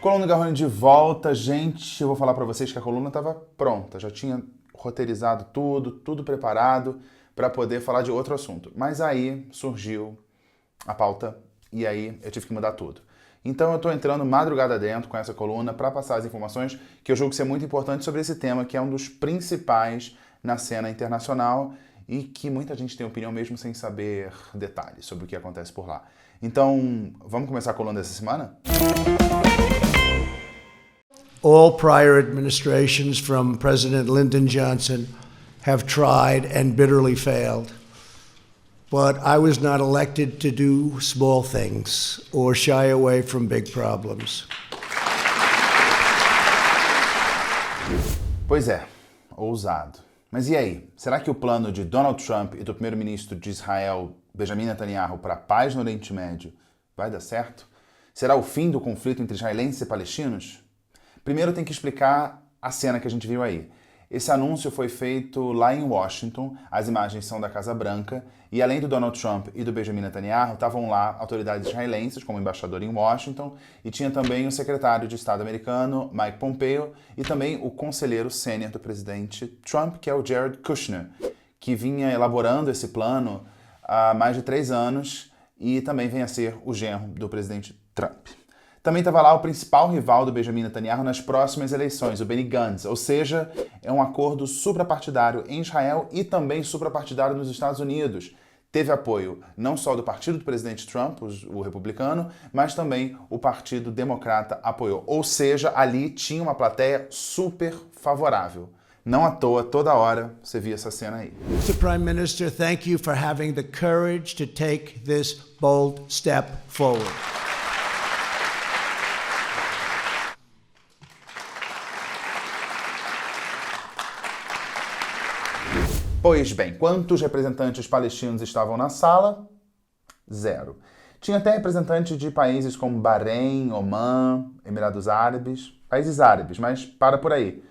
Coluna Garrone de volta, gente. Eu vou falar pra vocês que a coluna estava pronta, já tinha roteirizado tudo preparado para poder falar de outro assunto. Mas aí surgiu a pauta e aí eu tive que mudar tudo. Então eu estou entrando madrugada dentro com essa coluna para passar as informações que eu julgo ser muito importantes sobre esse tema, que é um dos principais na cena internacional e que muita gente tem opinião mesmo sem saber detalhes sobre o que acontece por lá. Então, vamos começar a coluna dessa semana? All prior administrations from President Lyndon Johnson have tried and bitterly failed. But I was not elected to do small things or shy away from big problems. Pois é, ousado. Mas e aí? Será que o plano de Donald Trump e do primeiro-ministro de Israel, Benjamin Netanyahu, para a paz no Oriente Médio vai dar certo? Será o fim do conflito entre israelenses e palestinos? Primeiro tem que explicar a cena que a gente viu aí. Esse anúncio foi feito lá em Washington, as imagens são da Casa Branca, e além do Donald Trump e do Benjamin Netanyahu, estavam lá autoridades israelenses, como embaixador em Washington, e tinha também o secretário de Estado americano, Mike Pompeo, e também o conselheiro sênior do presidente Trump, que é o Jared Kushner, que vinha elaborando esse plano há mais de 3 anos e também vem a ser o genro do presidente Trump. Também estava lá o principal rival do Benjamin Netanyahu nas próximas eleições, o Benny Gantz, ou seja, é um acordo suprapartidário em Israel e também suprapartidário nos Estados Unidos. Teve apoio não só do partido do presidente Trump, o republicano, mas também o Partido Democrata apoiou. Ou seja, ali tinha uma plateia super favorável. Não à toa, toda hora você via essa cena aí. Mr. Prime Minister, thank you for having the courage to take this bold step forward. Pois bem, quantos representantes palestinos estavam na sala? 0. Tinha até representantes de países como Bahrein, Omã, Emirados Árabes, países árabes, mas para por aí.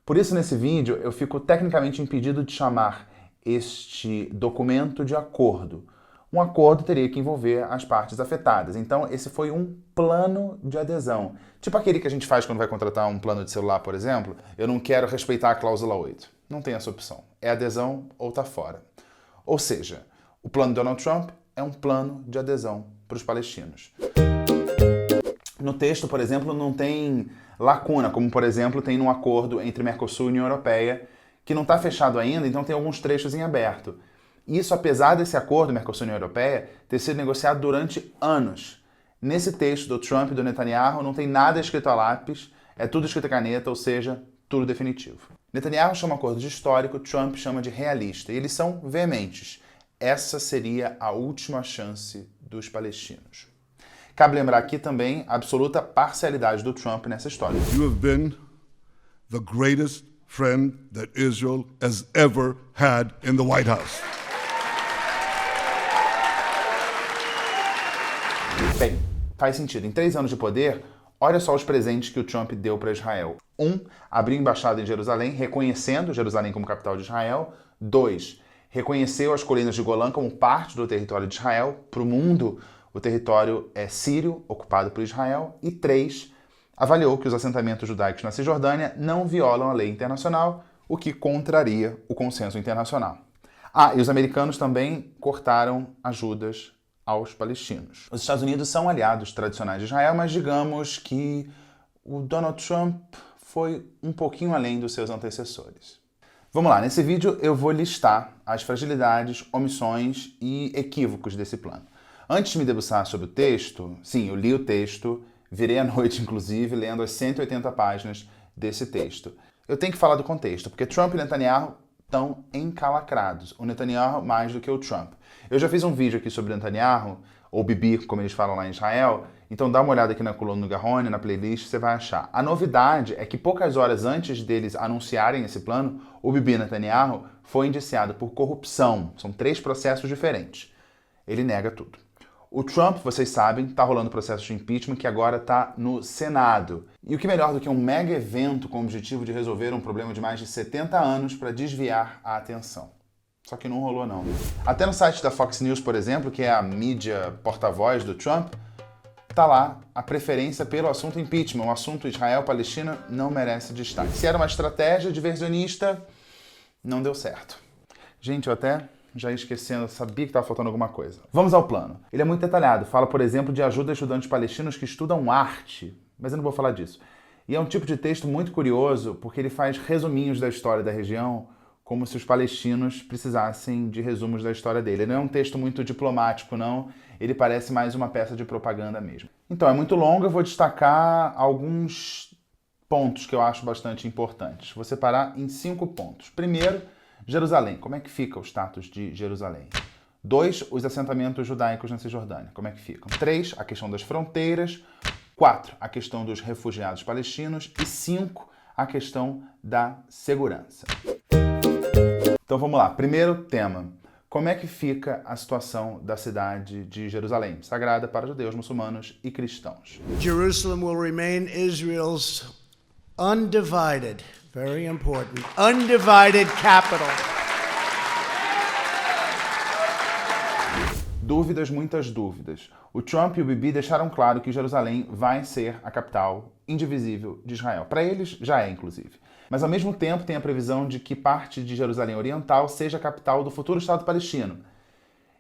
Por isso, nesse vídeo, eu fico tecnicamente impedido de chamar este documento de acordo. Um acordo teria que envolver as partes afetadas. Então, esse foi um plano de adesão. Tipo aquele que a gente faz quando vai contratar um plano de celular, por exemplo. Eu não quero respeitar a cláusula 8. Não tem essa opção. É adesão ou tá fora. Ou seja, o plano de Donald Trump é um plano de adesão para os palestinos. No texto, por exemplo, não tem lacuna, como, por exemplo, tem num acordo entre Mercosul e União Europeia, que não está fechado ainda, então tem alguns trechos em aberto. Isso apesar desse acordo Mercosul e União Europeia ter sido negociado durante anos. Nesse texto do Trump e do Netanyahu não tem nada escrito a lápis, é tudo escrito a caneta, ou seja, tudo definitivo. Netanyahu chama o acordo de histórico, Trump chama de realista, e eles são veementes. Essa seria a última chance dos palestinos. Cabe lembrar aqui também a absoluta parcialidade do Trump nessa história. You have been the greatest friend that Israel has ever had in the White House. Bem, faz sentido. Em 3 anos de poder, olha só os presentes que o Trump deu para Israel. 1. Abriu embaixada em Jerusalém, reconhecendo Jerusalém como capital de Israel. 2. Reconheceu as colinas de Golã como parte do território de Israel. Para o mundo, o território é sírio, ocupado por Israel. E 3. Avaliou que os assentamentos judaicos na Cisjordânia não violam a lei internacional, o que contraria o consenso internacional. E os americanos também cortaram ajudas aos palestinos. Os Estados Unidos são aliados tradicionais de Israel, mas digamos que o Donald Trump foi um pouquinho além dos seus antecessores. Vamos lá, nesse vídeo eu vou listar as fragilidades, omissões e equívocos desse plano. Antes de me debruçar sobre o texto, sim, eu li o texto, virei à noite inclusive, lendo as 180 páginas desse texto. Eu tenho que falar do contexto, porque Trump e Netanyahu estão encalacrados. O Netanyahu mais do que o Trump. Eu já fiz um vídeo aqui sobre Netanyahu, ou Bibi, como eles falam lá em Israel, então dá uma olhada aqui na coluna do Garrone, na playlist, você vai achar. A novidade é que poucas horas antes deles anunciarem esse plano, o Bibi Netanyahu foi indiciado por corrupção. São 3 processos diferentes. Ele nega tudo. O Trump, vocês sabem, está rolando processo de impeachment que agora está no Senado. E o que melhor do que um mega evento com o objetivo de resolver um problema de mais de 70 anos para desviar a atenção. Só que não rolou não. Até no site da Fox News, por exemplo, que é a mídia porta-voz do Trump, tá lá a preferência pelo assunto impeachment. O assunto Israel-Palestina não merece destaque. Se era uma estratégia diversionista, não deu certo. Gente, eu até já ia esquecendo, sabia que estava faltando alguma coisa. Vamos ao plano. Ele é muito detalhado. Fala, por exemplo, de ajuda a estudantes palestinos que estudam arte. Mas eu não vou falar disso. E é um tipo de texto muito curioso, porque ele faz resuminhos da história da região, como se os palestinos precisassem de resumos da história dele. Ele não é um texto muito diplomático, não. Ele parece mais uma peça de propaganda mesmo. Então, é muito longo, eu vou destacar alguns pontos que eu acho bastante importantes. Vou separar em 5 pontos. Primeiro, Jerusalém. Como é que fica o status de Jerusalém? 2, os assentamentos judaicos na Cisjordânia. Como é que ficam? 3, a questão das fronteiras. 4, a questão dos refugiados palestinos. E 5, a questão da segurança. Então vamos lá. Primeiro tema. Como é que fica a situação da cidade de Jerusalém, sagrada para judeus, muçulmanos e cristãos? Jerusalem will remain Israel's undivided, very important, undivided capital. Dúvidas, muitas dúvidas. O Trump e o Bibi deixaram claro que Jerusalém vai ser a capital indivisível de Israel. Para eles, já é, inclusive. Mas, ao mesmo tempo, tem a previsão de que parte de Jerusalém Oriental seja a capital do futuro Estado palestino.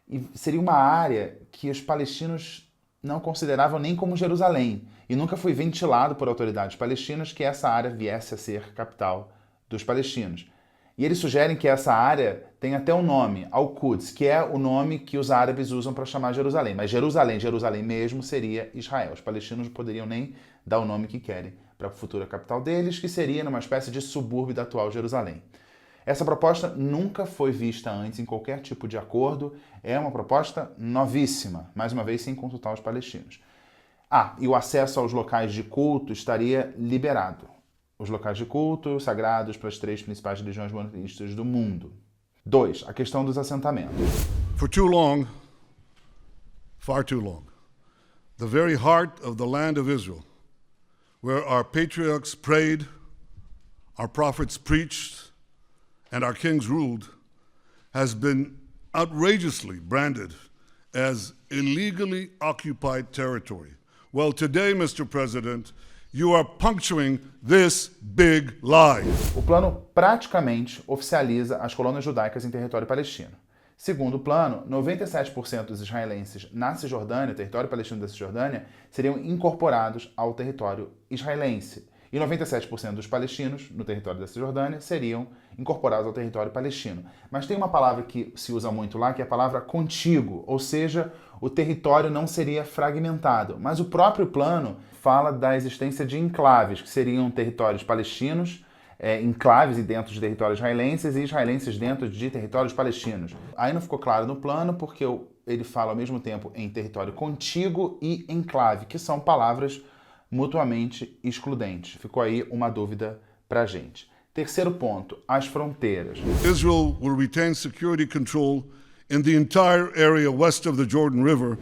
E seria uma área que os palestinos não consideravam nem como Jerusalém. E nunca foi ventilado por autoridades palestinas que essa área viesse a ser capital dos palestinos. E eles sugerem que essa área tem até um nome, Al-Quds, que é o nome que os árabes usam para chamar Jerusalém. Mas Jerusalém mesmo seria Israel. Os palestinos não poderiam nem dar o nome que querem para a futura capital deles, que seria numa espécie de subúrbio da atual Jerusalém. Essa proposta nunca foi vista antes em qualquer tipo de acordo, é uma proposta novíssima, mais uma vez sem consultar os palestinos. E o acesso aos locais de culto estaria liberado. Os locais de culto sagrados para as 3 principais religiões monoteístas do mundo. 2, a questão dos assentamentos. For too long, far too long, the very heart of the land of Israel, where our patriarchs prayed, our prophets preached, and our kings ruled, has been outrageously branded as illegally occupied territory. Well, today, Mr. President, you are puncturing this big lie. O plano praticamente oficializa as colônias judaicas em território palestino. Segundo o plano, 97% dos israelenses na Cisjordânia, território palestino da Cisjordânia, seriam incorporados ao território israelense. E 97% dos palestinos no território da Cisjordânia seriam incorporados ao território palestino. Mas tem uma palavra que se usa muito lá, que é a palavra contíguo, ou seja, o território não seria fragmentado. Mas o próprio plano fala da existência de enclaves, que seriam territórios palestinos, enclaves dentro de territórios israelenses e israelenses dentro de territórios palestinos. Aí não ficou claro no plano porque ele fala ao mesmo tempo em território contíguo e enclave, que são palavras mutuamente excludentes. Ficou aí uma dúvida pra gente. Terceiro ponto, as fronteiras. Israel will retain security control in the entire area west of the Jordan River.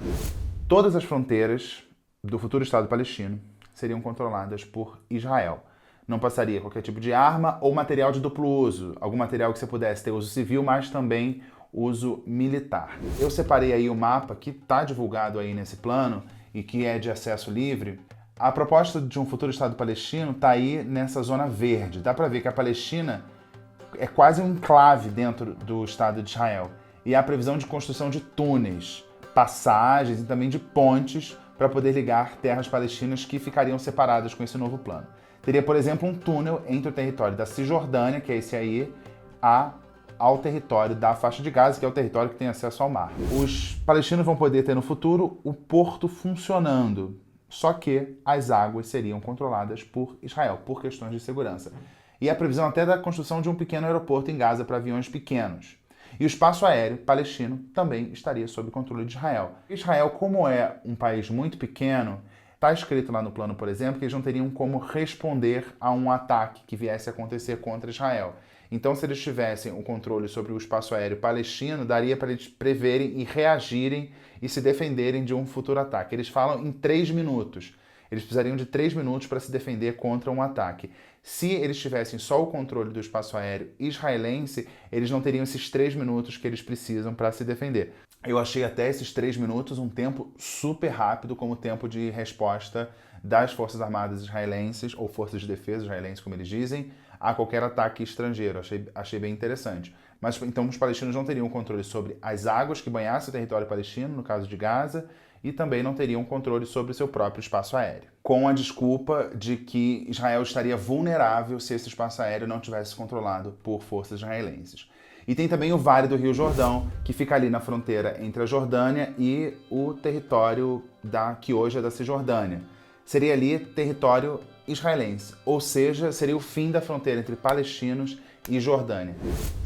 Todas as fronteiras do futuro Estado palestino seriam controladas por Israel. Não passaria qualquer tipo de arma ou material de duplo uso, algum material que você pudesse ter uso civil, mas também uso militar. Eu separei aí o mapa que está divulgado aí nesse plano e que é de acesso livre. A proposta de um futuro Estado palestino está aí nessa zona verde. Dá para ver que a Palestina é quase um enclave dentro do Estado de Israel. E há a previsão de construção de túneis, passagens e também de pontes para poder ligar terras palestinas que ficariam separadas com esse novo plano. Teria, por exemplo, um túnel entre o território da Cisjordânia, que é esse aí, ao território da faixa de Gaza, que é o território que tem acesso ao mar. Os palestinos vão poder ter no futuro o porto funcionando, só que as águas seriam controladas por Israel, por questões de segurança. E a previsão até da construção de um pequeno aeroporto em Gaza para aviões pequenos. E o espaço aéreo palestino também estaria sob controle de Israel. Israel, como é um país muito pequeno, está escrito lá no plano, por exemplo, que eles não teriam como responder a um ataque que viesse a acontecer contra Israel. Então, se eles tivessem o controle sobre o espaço aéreo palestino, daria para eles preverem e reagirem e se defenderem de um futuro ataque. Eles falam em 3 minutos. Eles precisariam de 3 minutos para se defender contra um ataque. Se eles tivessem só o controle do espaço aéreo israelense, eles não teriam esses 3 minutos que eles precisam para se defender. Eu achei até esses 3 minutos um tempo super rápido como tempo de resposta das Forças Armadas israelenses, ou Forças de Defesa israelenses, como eles dizem, a qualquer ataque estrangeiro. Achei bem interessante. Mas então os palestinos não teriam controle sobre as águas que banhassem o território palestino, no caso de Gaza, e também não teriam controle sobre o seu próprio espaço aéreo, com a desculpa de que Israel estaria vulnerável se esse espaço aéreo não tivesse controlado por forças israelenses. E tem também o Vale do Rio Jordão, que fica ali na fronteira entre a Jordânia e o território que hoje é da Cisjordânia. Seria ali território israelense, ou seja, seria o fim da fronteira entre palestinos e Jordânia.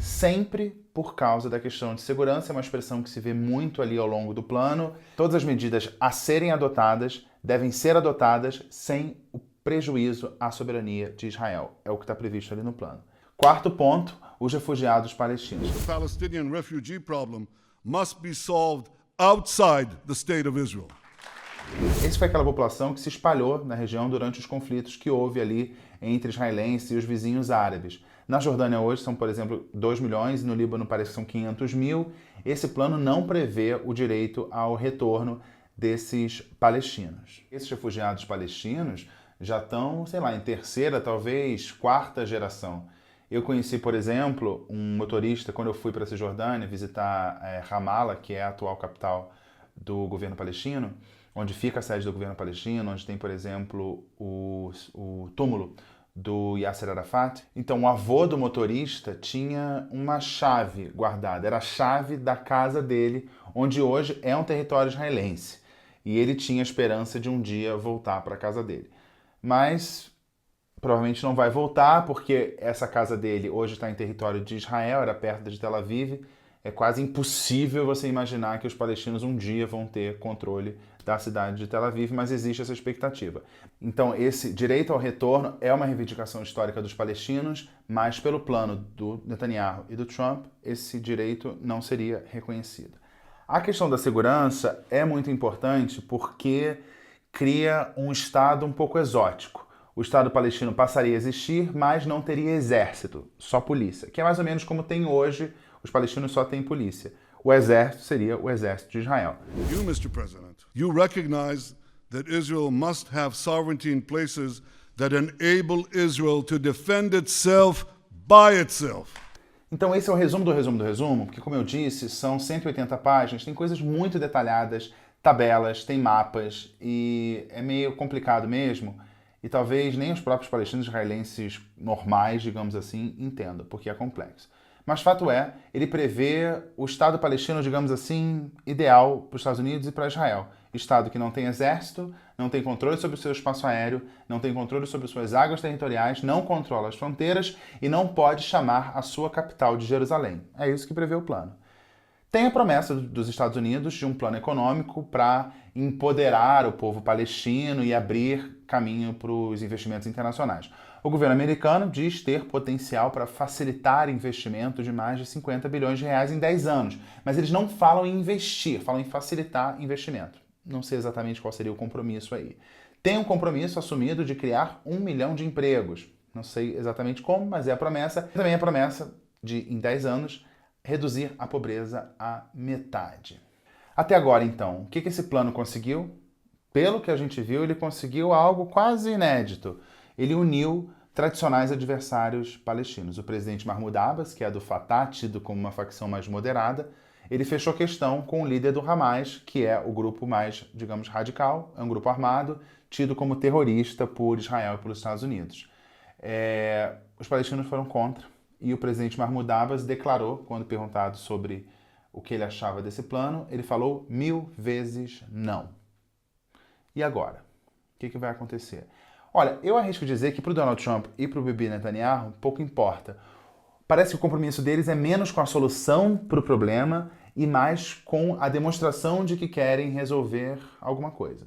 Sempre por causa da questão de segurança, é uma expressão que se vê muito ali ao longo do plano. Todas as medidas a serem adotadas devem ser adotadas sem o prejuízo à soberania de Israel. É o que está previsto ali no plano. Quarto ponto, os refugiados palestinos. The Palestinian refugee problem must be solved outside the state of Israel. Essa foi aquela população que se espalhou na região durante os conflitos que houve ali entre israelenses e os vizinhos árabes. Na Jordânia hoje são, por exemplo, 2 milhões, e no Líbano parece que são 500 mil. Esse plano não prevê o direito ao retorno desses palestinos. Esses refugiados palestinos já estão, sei lá, em terceira, talvez quarta geração. Eu conheci, por exemplo, um motorista, quando eu fui para a Cisjordânia visitar Ramallah, que é a atual capital do governo palestino, onde fica a sede do governo palestino, onde tem, por exemplo, o túmulo do Yasser Arafat. Então, o avô do motorista tinha uma chave guardada, era a chave da casa dele, onde hoje é um território israelense. E ele tinha a esperança de um dia voltar para a casa dele. Mas provavelmente não vai voltar, porque essa casa dele hoje está em território de Israel, era perto de Tel Aviv. É quase impossível você imaginar que os palestinos um dia vão ter controle da cidade de Tel Aviv, mas existe essa expectativa. Então, esse direito ao retorno é uma reivindicação histórica dos palestinos, mas pelo plano do Netanyahu e do Trump, esse direito não seria reconhecido. A questão da segurança é muito importante porque cria um Estado um pouco exótico. O Estado palestino passaria a existir, mas não teria exército, só polícia, que é mais ou menos como tem hoje. Os palestinos só têm polícia. O exército seria o exército de Israel. You, Mr. President, you recognize that Israel must have sovereignty in places that enable Israel to defend itself by itself. Então esse é o resumo do resumo do resumo, porque como eu disse, são 180 páginas, tem coisas muito detalhadas, tabelas, tem mapas, e é meio complicado mesmo, e talvez nem os próprios palestinos israelenses normais, digamos assim, entendam, porque é complexo. Mas fato é, ele prevê o Estado palestino, digamos assim, ideal para os Estados Unidos e para Israel. Estado que não tem exército, não tem controle sobre o seu espaço aéreo, não tem controle sobre suas águas territoriais, não controla as fronteiras e não pode chamar a sua capital de Jerusalém. É isso que prevê o plano. Tem a promessa dos Estados Unidos de um plano econômico para empoderar o povo palestino e abrir caminho para os investimentos internacionais. O governo americano diz ter potencial para facilitar investimentos de mais de 50 bilhões de reais em 10 anos, mas eles não falam em investir, falam em facilitar investimento. Não sei exatamente qual seria o compromisso aí. Tem um compromisso assumido de criar 1 milhão de empregos. Não sei exatamente como, mas é a promessa. Também é a promessa de, em 10 anos, reduzir a pobreza à metade. Até agora, então, o que esse plano conseguiu? Pelo que a gente viu, ele conseguiu algo quase inédito. Ele uniu tradicionais adversários palestinos. O presidente Mahmoud Abbas, que é do Fatah, tido como uma facção mais moderada, ele fechou questão com o líder do Hamas, que é o grupo mais, digamos, radical, é um grupo armado, tido como terrorista por Israel e pelos Estados Unidos. Os palestinos foram contra, e o presidente Mahmoud Abbas declarou, quando perguntado sobre o que ele achava desse plano, ele falou 1000 vezes não. E agora? O que vai acontecer? Olha, eu arrisco dizer que para o Donald Trump e para o Bibi Netanyahu, pouco importa. Parece que o compromisso deles é menos com a solução para o problema e mais com a demonstração de que querem resolver alguma coisa.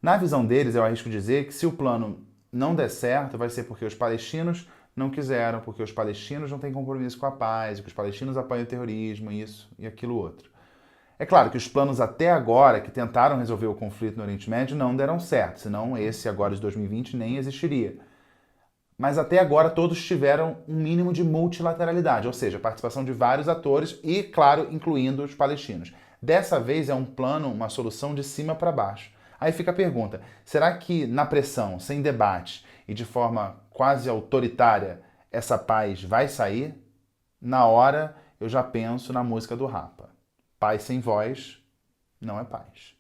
Na visão deles, eu arrisco dizer que se o plano não der certo, vai ser porque os palestinos não quiseram, porque os palestinos não têm compromisso com a paz, que os palestinos apoiam o terrorismo, isso e aquilo outro. É claro que os planos até agora, que tentaram resolver o conflito no Oriente Médio, não deram certo, senão esse agora de 2020 nem existiria. Mas até agora todos tiveram um mínimo de multilateralidade, ou seja, participação de vários atores e, claro, incluindo os palestinos. Dessa vez é um plano, uma solução de cima para baixo. Aí fica a pergunta, será que na pressão, sem debate e de forma quase autoritária, essa paz vai sair? Na hora, eu já penso na música do Rapa. Paz sem voz não é paz.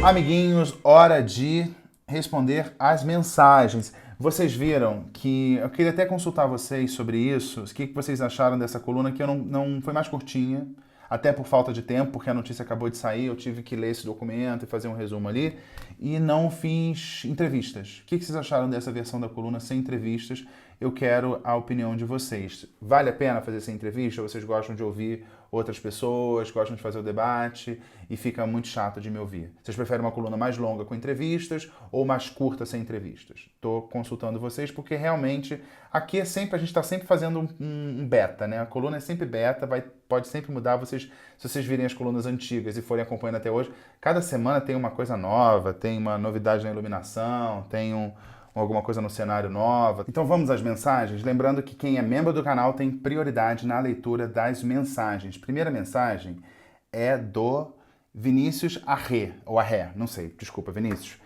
Amiguinhos, hora de responder às mensagens. Vocês viram que... Eu queria até consultar vocês sobre isso. O que vocês acharam dessa coluna, que eu não foi mais curtinha, até por falta de tempo, porque a notícia acabou de sair, eu tive que ler esse documento e fazer um resumo ali, e não fiz entrevistas. O que vocês acharam dessa versão da coluna sem entrevistas? Eu quero a opinião de vocês. Vale a pena fazer essa entrevista? Ou vocês gostam de ouvir outras pessoas, gostam de fazer o debate e fica muito chato de me ouvir? Vocês preferem uma coluna mais longa com entrevistas ou mais curta sem entrevistas? Estou consultando vocês porque realmente aqui é sempre, a gente está sempre fazendo um beta, né? A coluna é sempre beta, pode sempre mudar. Se vocês virem as colunas antigas e forem acompanhando até hoje, cada semana tem uma coisa nova, tem uma novidade na iluminação, tem alguma coisa no cenário nova. Então vamos às mensagens, lembrando que quem é membro do canal tem prioridade na leitura das mensagens. Primeira mensagem é do Vinícius Arré, ou Arré, não sei, desculpa, Vinícius.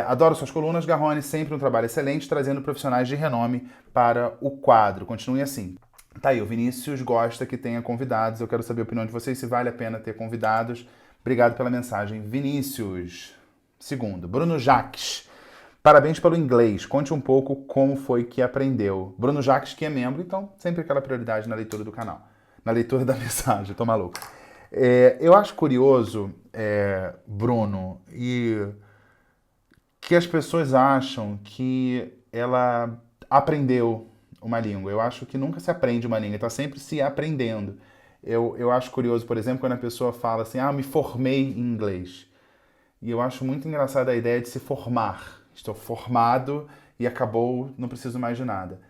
Adoro suas colunas, Garrone, sempre um trabalho excelente, trazendo profissionais de renome para o quadro. Continue assim. Tá aí, o Vinícius gosta que tenha convidados, eu quero saber a opinião de vocês, se vale a pena ter convidados. Obrigado pela mensagem, Vinícius. Segundo, Bruno Jacques. Parabéns pelo inglês. Conte um pouco como foi que aprendeu. Bruno Jacques, que é membro, então sempre aquela prioridade na leitura do canal. Na leitura da mensagem, tô maluco. Eu acho curioso, Bruno, e que as pessoas acham que ela aprendeu uma língua. Eu acho que nunca se aprende uma língua, está sempre se aprendendo. Eu acho curioso, por exemplo, quando a pessoa fala assim, me formei em inglês. E eu acho muito engraçada a ideia de se formar. Estou formado e acabou, não preciso mais de nada.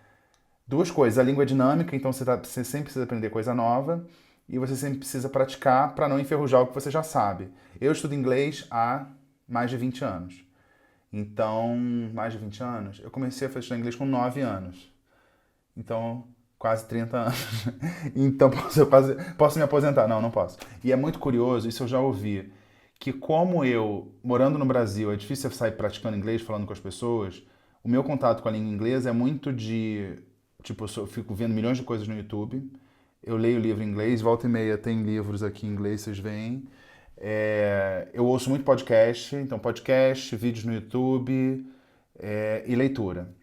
Duas coisas, a língua é dinâmica, então você sempre precisa aprender coisa nova e você sempre precisa praticar para não enferrujar o que você já sabe. Eu estudo inglês há mais de 20 anos. Então, mais de 20 anos? Eu comecei a estudar inglês com 9 anos. Então, quase 30 anos. Então, posso me aposentar? Não posso. E é muito curioso, isso eu já ouvi, que como eu, morando no Brasil, é difícil eu sair praticando inglês, falando com as pessoas, o meu contato com a língua inglesa é muito de... Tipo, eu fico vendo milhões de coisas no YouTube, eu leio livro em inglês, volta e meia tem livros aqui em inglês, vocês veem. Eu ouço muito podcast, então podcast, vídeos no YouTube e leitura.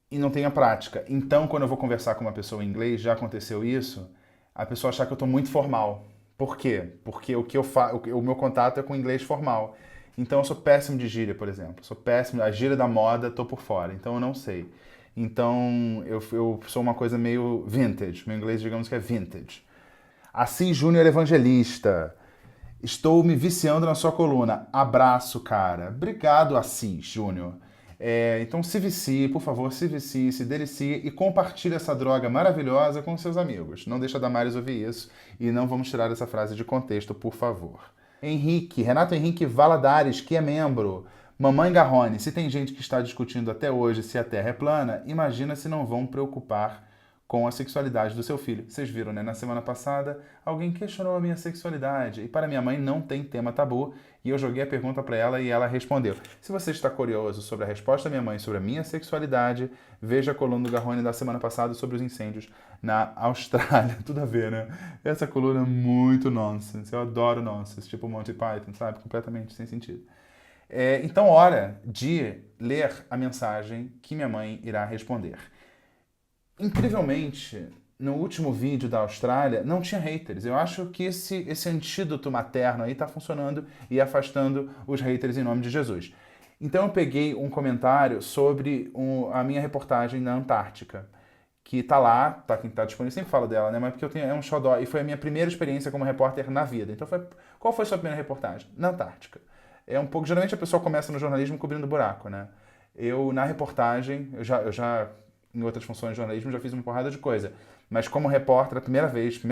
E não tenho a prática. Então, quando eu vou conversar com uma pessoa em inglês, já aconteceu isso, a pessoa achar que eu estou muito formal. Por quê? Porque o meu contato é com inglês formal. Então eu sou péssimo de gíria, por exemplo. Sou péssimo, a gíria da moda, tô por fora. Então eu não sei. Então eu sou uma coisa meio vintage. Meu inglês, digamos que é vintage. Assis Júnior Evangelista. Estou me viciando na sua coluna. Abraço, cara. Obrigado, Assis Júnior. Então se vicie, por favor, se vicie, se delicie e compartilhe essa droga maravilhosa com seus amigos. Não deixa a Damares ouvir isso e não vamos tirar essa frase de contexto, por favor. Renato Henrique Valadares, que é membro. Mamãe Garrone, se tem gente que está discutindo até hoje se a Terra é plana, imagina se não vão preocupar com a sexualidade do seu filho. Vocês viram, né? Na semana passada, alguém questionou a minha sexualidade. E para minha mãe não tem tema tabu. E eu joguei a pergunta para ela e ela respondeu. Se você está curioso sobre a resposta da minha mãe sobre a minha sexualidade, veja a coluna do Garrone da semana passada sobre os incêndios na Austrália. Tudo a ver, né? Essa coluna é muito nonsense. Eu adoro nonsense, tipo Monty Python, sabe? Completamente sem sentido. Então, hora de ler a mensagem que minha mãe irá responder. Incrivelmente, no último vídeo da Austrália, não tinha haters. Eu acho que esse antídoto materno aí tá funcionando e afastando os haters em nome de Jesus. Então eu peguei um comentário sobre a minha reportagem na Antártica, que tá lá, quem tá disponível, sempre falo dela, né? Mas porque é um xodó, e foi a minha primeira experiência como repórter na vida. Então qual foi a sua primeira reportagem? Na Antártica. Geralmente a pessoa começa no jornalismo cobrindo buraco, né? Na reportagem, eu já em outras funções de jornalismo, já fiz uma porrada de coisa. Mas como repórter, a primeira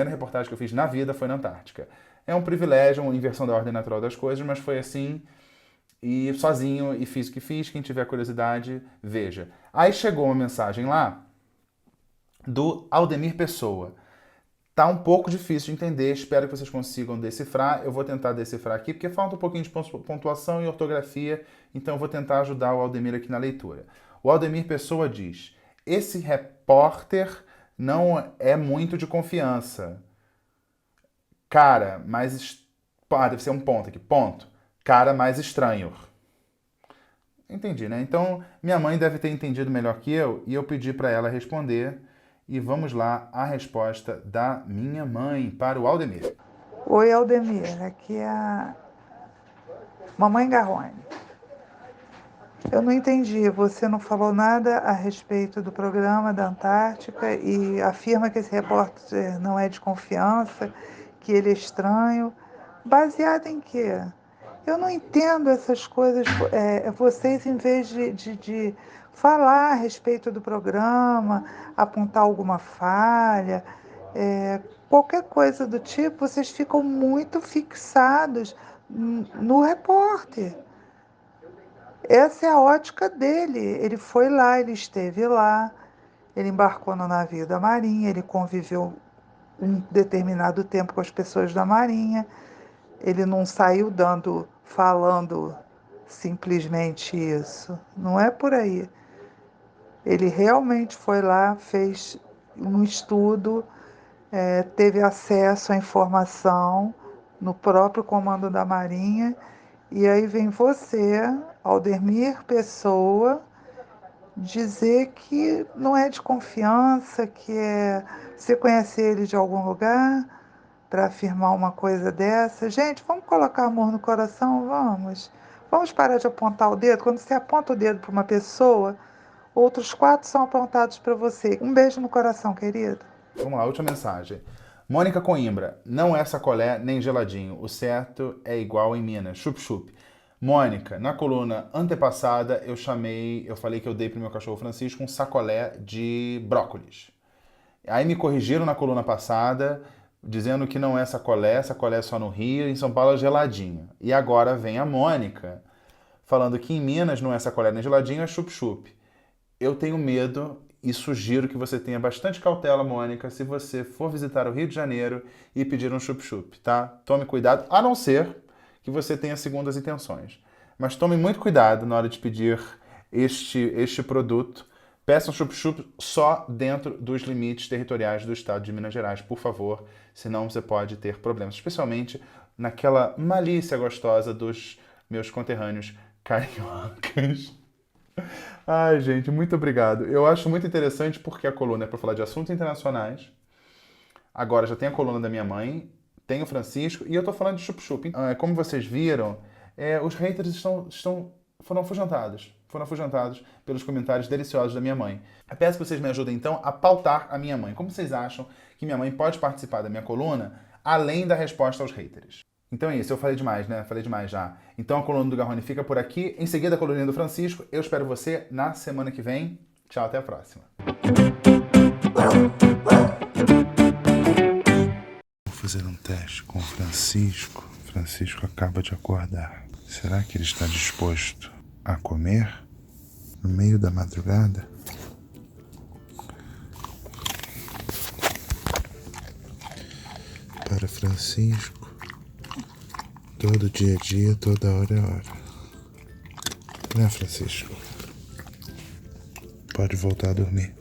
reportagem que eu fiz na vida foi na Antártica. É um privilégio, uma inversão da ordem natural das coisas, mas foi assim, e sozinho, e fiz o que fiz. Quem tiver curiosidade, veja. Aí chegou uma mensagem lá do Aldemir Pessoa. Tá um pouco difícil de entender, espero que vocês consigam decifrar. Eu vou tentar decifrar aqui, porque falta um pouquinho de pontuação e ortografia, então eu vou tentar ajudar o Aldemir aqui na leitura. O Aldemir Pessoa diz: esse repórter não é muito de confiança. Cara, mais... deve ser um ponto aqui. Ponto. Cara mais estranho. Entendi, né? Então, minha mãe deve ter entendido melhor que eu, e eu pedi para ela responder. E vamos lá, a resposta da minha mãe para o Aldemir. Oi, Aldemir. Aqui é a Mamãe Garrone. Eu não entendi. Você não falou nada a respeito do programa da Antártica e afirma que esse repórter não é de confiança, que ele é estranho. Baseado em quê? Eu não entendo essas coisas. Vocês, em vez de falar a respeito do programa, apontar alguma falha, qualquer coisa do tipo, vocês ficam muito fixados no repórter. Essa é a ótica dele. Ele foi lá, ele esteve lá, ele embarcou no navio da Marinha, ele conviveu um determinado tempo com as pessoas da Marinha. Ele não saiu falando simplesmente isso. Não é por aí. Ele realmente foi lá, fez um estudo, teve acesso à informação no próprio comando da Marinha. E aí vem você, Aldemir Pessoa, dizer que não é de confiança, você conhece ele de algum lugar para afirmar uma coisa dessa. Gente, vamos colocar amor no coração? Vamos. Vamos parar de apontar o dedo. Quando você aponta o dedo para uma pessoa, outros 4 são apontados para você. Um beijo no coração, querido. Vamos lá, última mensagem. Mônica Coimbra: não é sacolé nem geladinho. O certo é igual em Minas. Chup-chup. Mônica, na coluna antepassada eu falei que eu dei pro meu cachorro Francisco um sacolé de brócolis. Aí me corrigiram na coluna passada, dizendo que não é sacolé é só no Rio, em São Paulo é geladinho. E agora vem a Mônica, falando que em Minas não é sacolé nem geladinho, é chup-chup. Eu tenho medo e sugiro que você tenha bastante cautela, Mônica, se você for visitar o Rio de Janeiro e pedir um chup-chup, tá? Tome cuidado, a não ser que você tenha segundas intenções. Mas tome muito cuidado na hora de pedir este produto. Peça um chup-chup só dentro dos limites territoriais do estado de Minas Gerais, por favor, senão você pode ter problemas, especialmente naquela malícia gostosa dos meus conterrâneos cariocas. Ai, gente, muito obrigado. Eu acho muito interessante porque a coluna é para falar de assuntos internacionais. Agora já tem a coluna da minha mãe, tem o Francisco, e eu tô falando de chup-chup. Como vocês viram, os haters foram afugentados. Foram afugentados pelos comentários deliciosos da minha mãe. Eu peço que vocês me ajudem, então, a pautar a minha mãe. Como vocês acham que minha mãe pode participar da minha coluna, além da resposta aos haters? Então é isso, eu falei demais, né? Falei demais já. Então a coluna do Garrone fica por aqui. Em seguida, a coluna do Francisco. Eu espero você na semana que vem. Tchau, até a próxima. Vou fazer um teste com o Francisco. O Francisco acaba de acordar. Será que ele está disposto a comer no meio da madrugada? Para Francisco, todo dia é dia, toda hora é hora. Né, Francisco? Pode voltar a dormir.